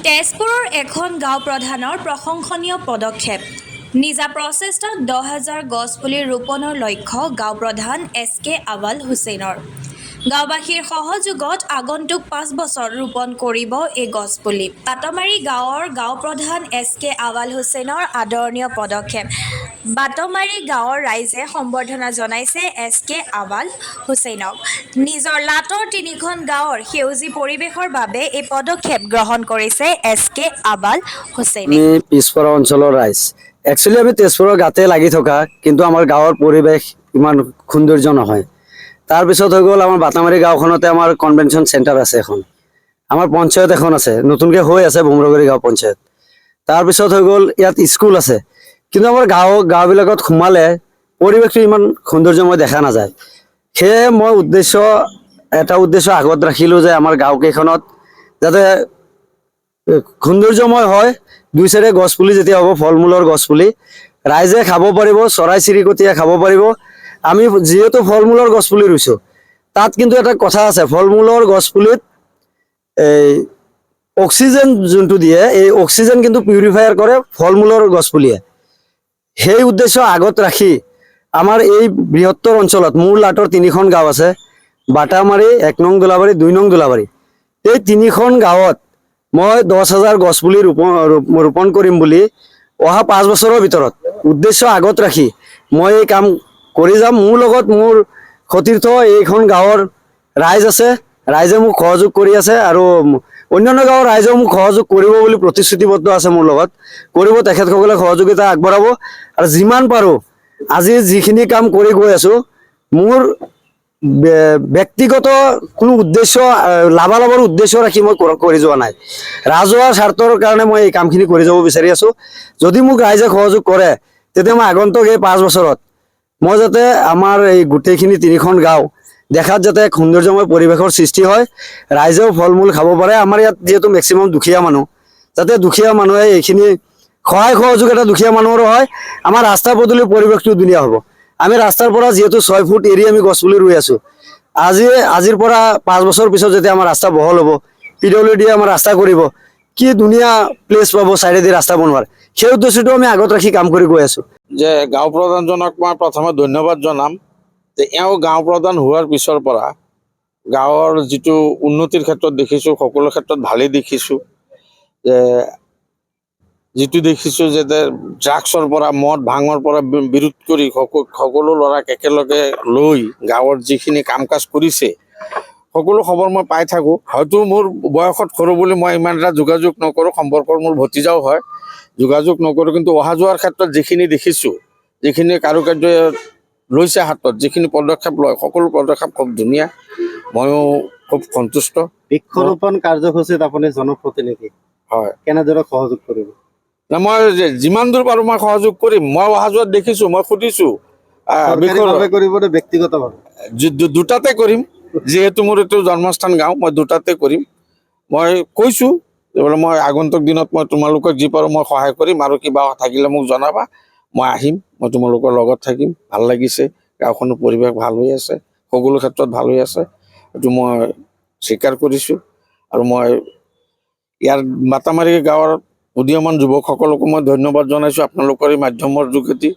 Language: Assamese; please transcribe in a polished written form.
তেজপুৰৰ এখন গাঁও প্ৰধানৰ প্ৰশংসনীয় পদক্ষেপ। নিজা প্ৰচেষ্টাত 10,000 গছপুলি ৰোপণৰ লক্ষ্য গাঁও প্ৰধান SK আৱাল হুছেইনৰ। গাঁওবাসীৰ সহযোগত আগন্তুক 5 বছৰ ৰোপণ কৰিব এই গছপুলি। বাটমাৰী গাঁৱৰ গাঁও প্ৰধান SK আৱাল হুছেইনৰ আদৰণীয় পদক্ষেপ। বাটমাৰী গাঁৱৰ ৰাইজে সম্বৰ্ধনা জনাইছে SK আৱাল হুছেইনক। নিজৰ লাটৰ 3খন গাঁৱৰ সেউজী পৰিৱেশৰ বাবে এই পদক্ষেপ গ্ৰহণ কৰিছে SK আৱাল হুছেইনে। আমি পিছপৰা অঞ্চলৰ ৰাইজ একচুৱেলি আমি তেজপুৰৰ গাতে লাগি থকা, কিন্তু আমাৰ গাঁৱৰ পৰিৱেশ ইমান সৌন্দৰ্য নহয়। তাৰপিছত হৈ গ'ল আমাৰ বাটামাৰী গাঁওখনতে আমাৰ কনভেনশ্যন চেণ্টাৰ আছে এখন, আমাৰ পঞ্চায়ত এখন আছে, নতুনকৈ হৈ আছে ভোমৰাগুৰি গাঁও পঞ্চায়ত। তাৰপিছত হৈ গ'ল ইয়াত স্কুল আছে, কিন্তু আমাৰ গাঁওবিলাকত সোমালে পৰিৱেশটো ইমান সৌন্দৰ্যময় দেখা নাযায়। সেয়ে মই এটা উদ্দেশ্য আগত ৰাখিলোঁ যে আমাৰ গাঁওকেইখনত যাতে সৌন্দৰ্যময় হয়। দুই চাইডে গছপুলি যেতিয়া হ'ব, ফল মূলৰ গছপুলি ৰাইজে খাব পাৰিব, চৰাই চিৰিকটিয়ে খাব পাৰিব। আমি যিহেতু ফল মূলৰ গছপুলি ৰুইছোঁ, তাত কিন্তু এটা কথা আছে, ফল মূলৰ গছপুলিত এই অক্সিজেন যোনটো দিয়ে, এই অক্সিজেন কিন্তু পিউৰিফায়াৰ কৰে ফল মূলৰ গছপুলিয়ে। সেই উদ্দেশ্য আগত ৰাখি আমাৰ এই বৃহত্তৰ অঞ্চলত মোৰ লাটৰ 3খন গাঁও আছে, বাটামাৰী, 1 নং দোলাবাৰী, 2 নং দোলাবাৰী। এই 3খন গাঁৱত মই 10,000 গছপুলি ৰোপণ কৰিম বুলি অহা 5 বছৰৰ ভিতৰত উদ্দেশ্য আগত ৰাখি মই এই কাম কৰি যাম। মোৰ লগত মোৰ সতীৰ্থ এইখন গাঁৱৰ ৰাইজ আছে, ৰাইজে মোক সহযোগ কৰি আছে, আৰু অন্যান্য গাঁৱৰ ৰাইজেও মোক সহযোগ কৰিব বুলি প্ৰতিশ্ৰুতিবদ্ধ আছে মোৰ লগত। কৰিব, তেখেতসকলে সহযোগিতা আগবঢ়াব। আৰু যিমান পাৰোঁ আজি যিখিনি কাম কৰি গৈ আছোঁ, মোৰ ব্যক্তিগত কোনো উদ্দেশ্য লাভালাভৰ উদ্দেশ্য ৰাখি মই কৰি যোৱা নাই। ৰাজহুৱা স্বাৰ্থৰ কাৰণে মই এই কামখিনি কৰি যাব বিচাৰি আছোঁ। যদি মোক ৰাইজে সহযোগ কৰে, তেতিয়া মই আগন্তুক এই 5 বছৰত মই যাতে আমাৰ এই গোটেইখিনি 3খন গাঁও দেখাত যাতে এক সৌন্দৰ্যময় পৰিৱেশৰ সৃষ্টি হয়, ৰাইজেও ফল মূল খাব পাৰে। আমাৰ ইয়াত যিহেতু মেক্সিমাম দুখীয়া মানুহ, যাতে দুখীয়া মানুহে এইখিনি সহায় সহযোগ এটা দুখীয়া মানুহৰো হয়, আমাৰ ৰাস্তা পদূলিৰ পৰিৱেশটো ধুনীয়া হ'ব। আমি ৰাস্তাৰ পৰা যিহেতু 6 ফুট এৰি আমি গছপুলি ৰুই আছোঁ, আজিৰ পৰা 5 বছৰ পিছত যেতিয়া আমাৰ ৰাস্তা বহল হ'ব, PWD আমাৰ ৰাস্তা কৰিব, কি ধুনীয়া প্লেচ পাব চাইডেদি ৰাস্তা বনোৱাৰ। সেই উদ্দেশ্যটো আমি আগত ৰাখি কাম কৰি গৈ আছোঁ। যে গাঁও প্ৰধানজনক মই প্ৰথমে ধন্যবাদ জনাম যে এওঁ গাঁও প্ৰধান হোৱাৰ পিছৰ পৰা গাঁৱৰ যিটো উন্নতিৰ ক্ষেত্ৰত দেখিছোঁ, সকলো ক্ষেত্ৰত ভালেই দেখিছোঁ। যে যিটো দেখিছোঁ যে ড্ৰাগছৰ পৰা, মদ ভাঙৰ পৰা বিৰোধ কৰি সকলো ল'ৰাক একেলগে লৈ গাঁৱৰ যিখিনি কাম কাজ কৰিছে, সকলো খবৰ মই পাই থাকোঁ। হয়তো মোৰ বয়সত সৰু বুলি মই ইমান এটা যোগাযোগ নকৰোঁ, সম্পৰ্কৰ মোৰ ভতিজাও হয়, যোগাযোগ নকৰোঁ, কিন্তু অহা যোৱাৰ ক্ষেত্ৰত যিখিনি দেখিছোঁ, যিখিনি কাৰুকাৰ্য লৈছে হাতত, যিখিনি পদক্ষেপ লয়, সকলো পদক্ষেপ খুব ধুনীয়া। ময়ো খুব সন্তুষ্ট। বৃক্ষৰোপণ কাৰ্যসূচীত আপুনি জনপ্ৰতিনিধি হয়, কেনেদৰে সহযোগ কৰিব? মই যিমান দূৰ পাৰোঁ মই সহযোগ কৰিম। মই অহা যোৱাত দেখিছোঁ, মই সুধিছোঁ, কৰিব নে ব্যক্তিগতভাৱে? দুটাতে কৰিম। যিহেতু মোৰ এইটো জন্মস্থান গাঁও, মই দুটাতে কৰিম। মই কৈছোঁ যে বোলে মই আগন্তুক দিনত মই তোমালোকক যি পাৰোঁ মই সহায় কৰিম, আৰু কিবা থাকিলে মোক জনাবা, মই আহিম, মই তোমালোকৰ লগত থাকিম। ভাল লাগিছে, গাঁওখনৰ পৰিৱেশ ভাল হৈ আছে, সকলো ক্ষেত্ৰত ভাল হৈ আছে, এইটো মই স্বীকাৰ কৰিছোঁ। আৰু মই ইয়াৰ বাটামাৰী গাঁৱৰ উদীয়মান যুৱকসকলকো মই ধন্যবাদ জনাইছোঁ আপোনালোকৰ এই মাধ্যমৰ যোগেদি।